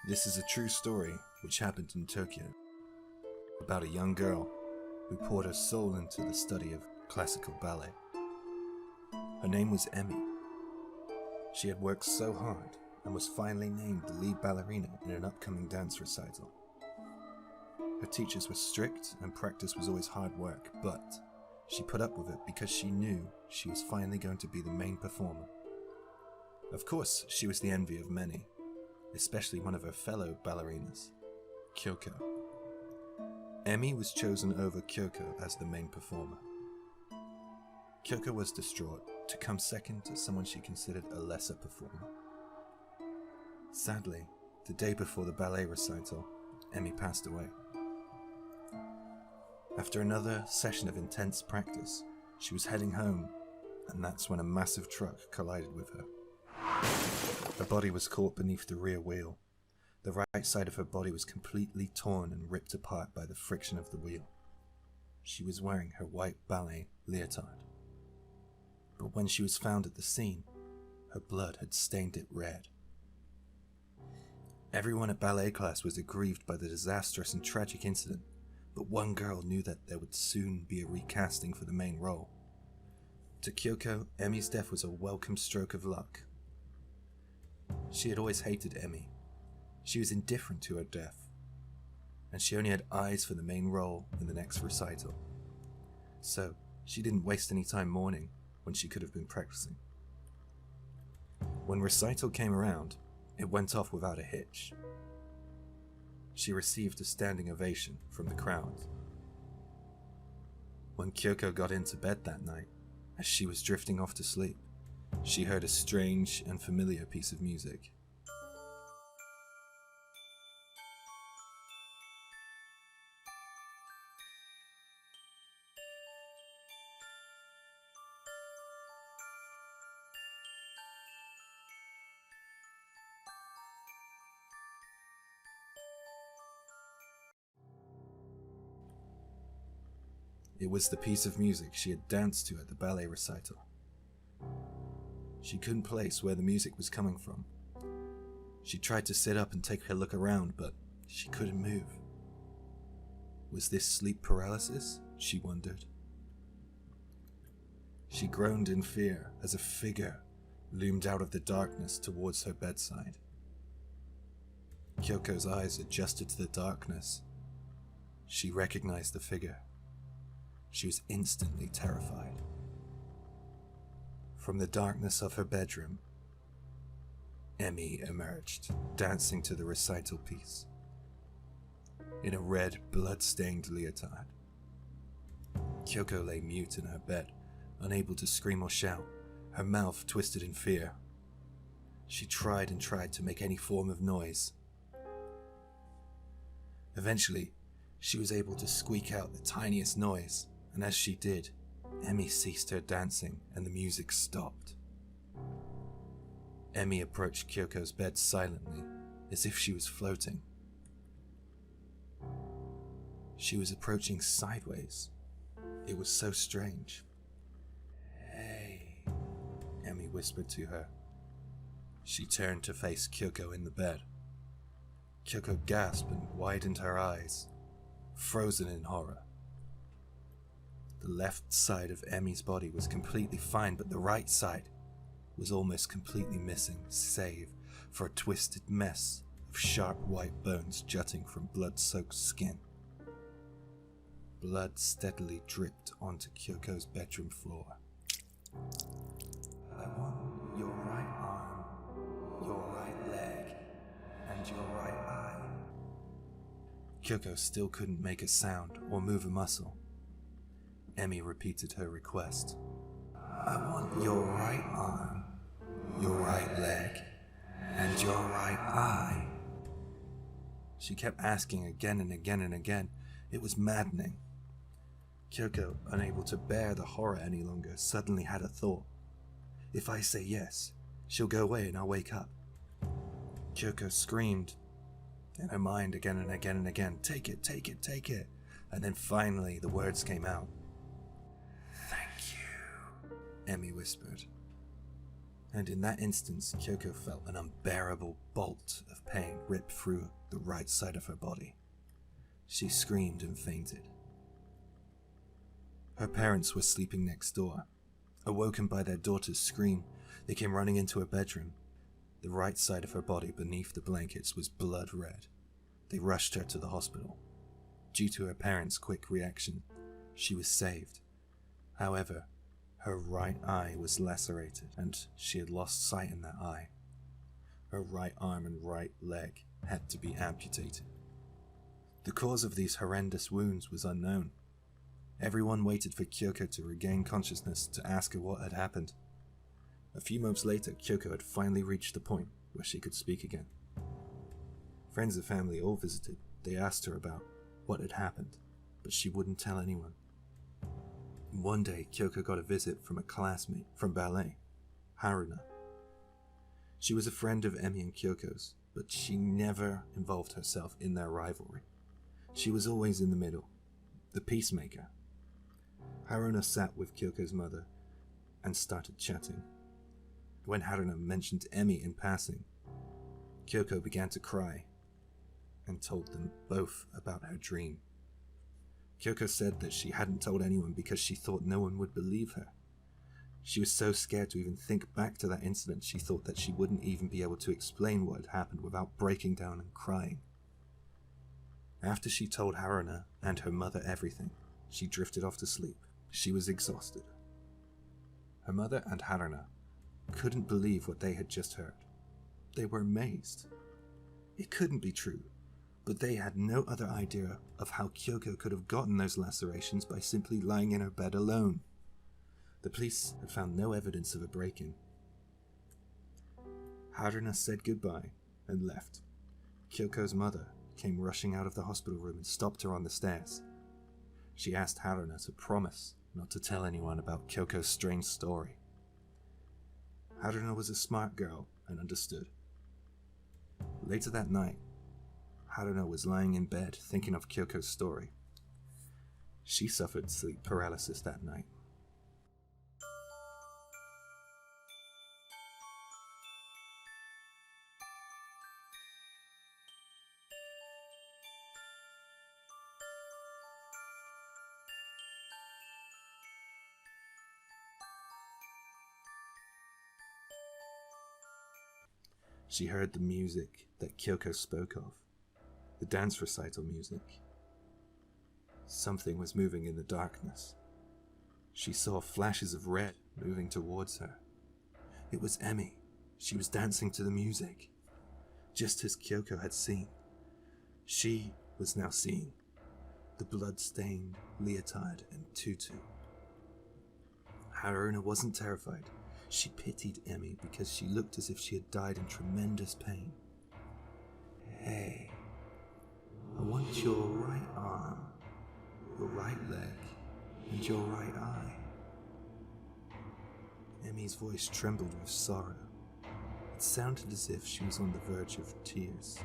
This is a true story which happened in Tokyo, about a young girl who poured her soul into the study of classical ballet. Her name was Emmy. She had worked so hard and was finally named the lead ballerina in an upcoming dance recital. Her teachers were strict and practice was always hard work, but she put up with it because she knew she was finally going to be the main performer. Of course, she was the envy of many, especially one of her fellow ballerinas, Kyoko. Emmy was chosen over Kyoko as the main performer. Kyoko was distraught to come second to someone she considered a lesser performer. Sadly, the day before the ballet recital, Emmy passed away. After another session of intense practice, she was heading home, and that's when a massive truck collided with her. Her body was caught beneath the rear wheel. The right side of her body was completely torn and ripped apart by the friction of the wheel. She was wearing her white ballet leotard. But when she was found at the scene, her blood had stained it red. Everyone at ballet class was aggrieved by the disastrous and tragic incident, but one girl knew that there would soon be a recasting for the main role. To Kyoko, Emmy's death was a welcome stroke of luck. She had always hated Emmy. She was indifferent to her death, and she only had eyes for the main role in the next recital. So, she didn't waste any time mourning when she could have been practicing. When recital came around, it went off without a hitch. She received a standing ovation from the crowd. When Kyoko got into bed that night, as she was drifting off to sleep, she heard a strange and familiar piece of music. It was the piece of music she had danced to at the ballet recital. She couldn't place where the music was coming from. She tried to sit up and take a look around, but she couldn't move. Was this sleep paralysis? She wondered. She groaned in fear as a figure loomed out of the darkness towards her bedside. Kyoko's eyes adjusted to the darkness. She recognized the figure. She was instantly terrified. From the darkness of her bedroom, Emmy emerged, dancing to the recital piece, in a red, blood-stained leotard. Kyoko lay mute in her bed, unable to scream or shout, her mouth twisted in fear. She tried and tried to make any form of noise. Eventually, she was able to squeak out the tiniest noise, and as she did, Emmy ceased her dancing and the music stopped. Emmy approached Kyoko's bed silently, as if she was floating. She was approaching sideways. It was so strange. "Hey," Emmy whispered to her. She turned to face Kyoko in the bed. Kyoko gasped and widened her eyes, frozen in horror. The left side of Emmy's body was completely fine, but the right side was almost completely missing, save for a twisted mess of sharp white bones jutting from blood-soaked skin. Blood steadily dripped onto Kyoko's bedroom floor. "I want your right arm, your right leg, and your right eye." Kyoko still couldn't make a sound or move a muscle. Emmy repeated her request. "I want your right arm, your right leg, and your right eye." She kept asking again and again and again. It was maddening. Kyoko, unable to bear the horror any longer, suddenly had a thought. "If I say yes, she'll go away and I'll wake up." Kyoko screamed in her mind again and again and again, "Take it, take it, take it." And then finally the words came out. "Thank you," Emmy whispered. And in that instance, Kyoko felt an unbearable bolt of pain rip through the right side of her body. She screamed and fainted. Her parents were sleeping next door. Awoken by their daughter's scream, they came running into her bedroom. The right side of her body beneath the blankets was blood red. They rushed her to the hospital. Due to her parents' quick reaction, she was saved. However, her right eye was lacerated, and she had lost sight in that eye. Her right arm and right leg had to be amputated. The cause of these horrendous wounds was unknown. Everyone waited for Kyoko to regain consciousness to ask her what had happened. A few months later, Kyoko had finally reached the point where she could speak again. Friends and family all visited. They asked her about what had happened, but she wouldn't tell anyone. One day, Kyoko got a visit from a classmate from ballet, Erina. She was a friend of Emi and Kyoko's, but she never involved herself in their rivalry. She was always in the middle, the peacemaker. Erina sat with Kyoko's mother and started chatting. When Erina mentioned Emi in passing, Kyoko began to cry and told them both about her dream. Kyoko said that she hadn't told anyone because she thought no one would believe her. She was so scared to even think back to that incident, she thought that she wouldn't even be able to explain what had happened without breaking down and crying. After she told Erina and her mother everything, she drifted off to sleep. She was exhausted. Her mother and Erina couldn't believe what they had just heard. They were amazed. It couldn't be true, but they had no other idea of how Kyoko could have gotten those lacerations by simply lying in her bed alone. The police had found no evidence of a break-in. Erina said goodbye and left. Kyoko's mother came rushing out of the hospital room and stopped her on the stairs. She asked Erina to promise not to tell anyone about Kyoko's strange story. Erina was a smart girl and understood. Later that night, Erina was lying in bed thinking of Kyoko's story. She suffered sleep paralysis that night. She heard the music that Kyoko spoke of, the dance recital music. Something was moving in the darkness. She saw flashes of red moving towards her. It was Emi. She was dancing to the music, just as Kyoko had seen. She was now seeing the blood-stained leotard and tutu. Erina wasn't terrified. She pitied Emi because she looked as if she had died in tremendous pain. "Hey, I want your right arm, your right leg, and your right eye." Emi's voice trembled with sorrow. It sounded as if she was on the verge of tears.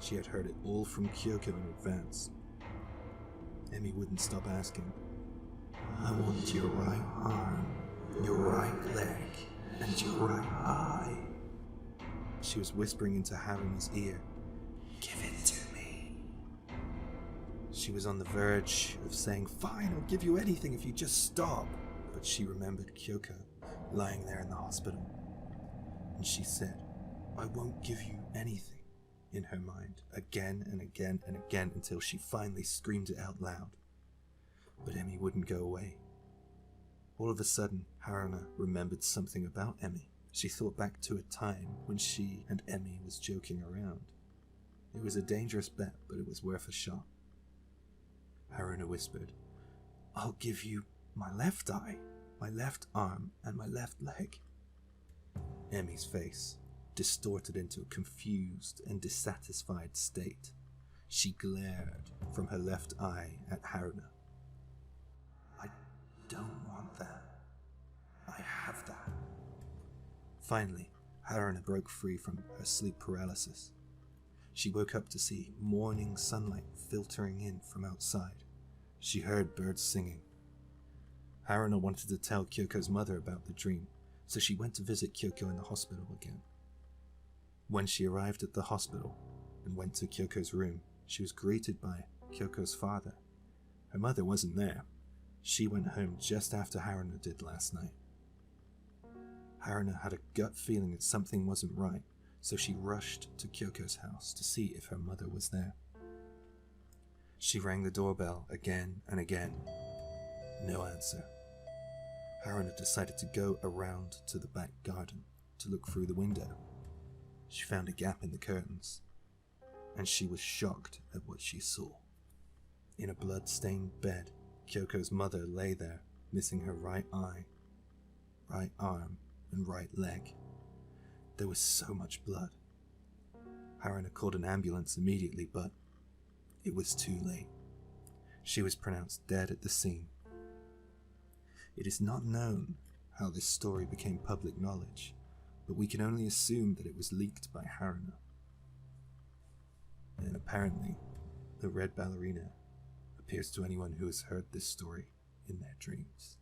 She had heard it all from Kyoko in advance. Emi wouldn't stop asking, "I want your right arm, your right leg, and your right eye." She was whispering into Erina's ear, "Give it to me." She was on the verge of saying, "Fine, I'll give you anything if you just stop." But she remembered Kyoko lying there in the hospital. And she said, "I won't give you anything," in her mind, again and again and again, until she finally screamed it out loud. But Emi wouldn't go away. All of a sudden, Erina remembered something about Emi. She thought back to a time when she and Emi was joking around. It was a dangerous bet, but it was worth a shot. Erina whispered, "I'll give you my left eye, my left arm, and my left leg." Emi's face distorted into a confused and dissatisfied state. She glared from her left eye at Erina. "I don't want that. I have that." Finally, Erina broke free from her sleep paralysis. She woke up to see morning sunlight filtering in from outside. She heard birds singing. Erina wanted to tell Kyoko's mother about the dream, so she went to visit Kyoko in the hospital again. When she arrived at the hospital and went to Kyoko's room, she was greeted by Kyoko's father. Her mother wasn't there. She went home just after Haruna did last night. Haruna had a gut feeling that something wasn't right, so she rushed to Kyoko's house to see if her mother was there. She rang the doorbell again and again. No answer. Haruna decided to go around to the back garden to look through the window. She found a gap in the curtains, and she was shocked at what she saw. In a blood-stained bed, Kyoko's mother lay there, missing her right eye, right arm, and right leg. There was so much blood. Haruna called an ambulance immediately, but it was too late. She was pronounced dead at the scene. It is not known how this story became public knowledge, but we can only assume that it was leaked by Haruna. And apparently, the red ballerina appears to anyone who has heard this story in their dreams.